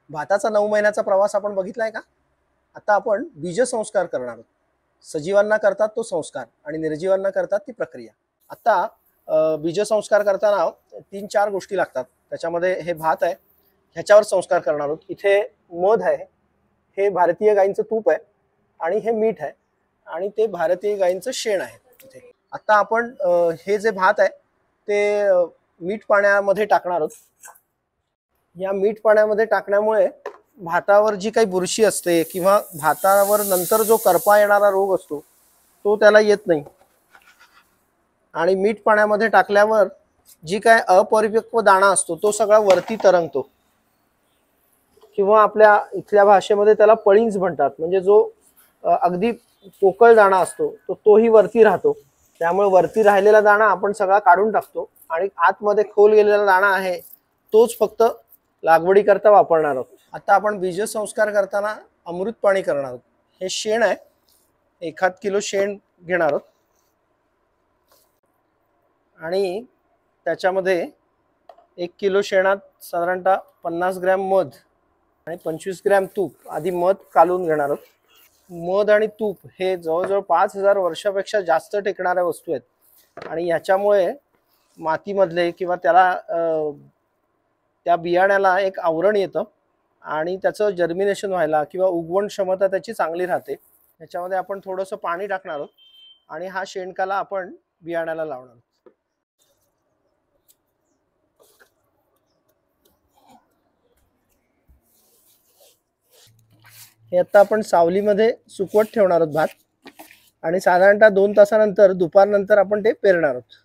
भाताचा 9 महिन्याचा प्रवास आपण बघितलाय का? आता आपण बीजसंस्कार करणार आहोत. सजीवांना करतात तो संस्कार आणि निर्जीवांना करतात ती प्रक्रिया. आता बीजसंस्कार करताना 3-4 गोष्टी लागतात. त्याच्यामध्ये हे भात आहे, ह्याच्यावर संस्कार करणार आहोत. इथे मध आहे, हे भारतीय गाईंचं तूप आहे आणि हे मीठ आहे आणि ते भारतीय गाईंचं शेण आहे इथे. आता आपण हे जे भात आहे ते मीठ पाण्यामध्ये टाकणार आहोत. या मीठ पाण्यामध्ये टाकण्यामुळे भातावर जी काही बुरशी असते किंवा भातावर नंतर जो करपा येणारा रोग असतो तो त्याला येत नाही. आणि मीठ पाण्यामध्ये टाकल्यावर जी काय अपरिपक्व दाणा असतो तो सगळा वरती तरंगतो, किंवा आपल्या इथल्या भाषेमध्ये त्याला पळींज म्हणतात. म्हणजे जो अगदी पोकळ दाणा असतो तोही वरती राहतो. त्यामुळे वरती राहिलेला दाणा आपण सगळा काढून टाकतो आणि आतमध्ये खोल गेलेला दाणा आहे तोच फक्त लागवडी करता वापरणार आहोत. आता आपण बीजसंस्कार करताना अमृत पाणी करणार आहोत. हे शेण आहे, 1 किलो शेण घेणार आहोत आणि त्याच्यामध्ये 1 किलो शेणात साधारणतः 50 ग्रॅम मध आणि 25 ग्रॅम तूप. आधी मध कालून घेणार आहोत. मध आणि तूप हे जवळजवळ 5000 वर्षापेक्षा जास्त टिकणाऱ्या वस्तू आहेत आणि याच्यामुळे मातीमधले किंवा त्याला त्या बियाण्याला एक आवरण येतं आणि त्याचं जर्मिनेशन व्हायला किंवा उगवण क्षमता त्याची चांगली राहते. याच्यामध्ये आपण थोडंसं पाणी टाकणार आहोत आणि हा शेणकाला आपण बियाण्याला लावणार आहोत. हे आता आपण सावलीमध्ये सुकवत ठेवणार आहोत भात आणि साधारणतः 2 तासानंतर दुपारनंतर आपण ते पेरणार आहोत.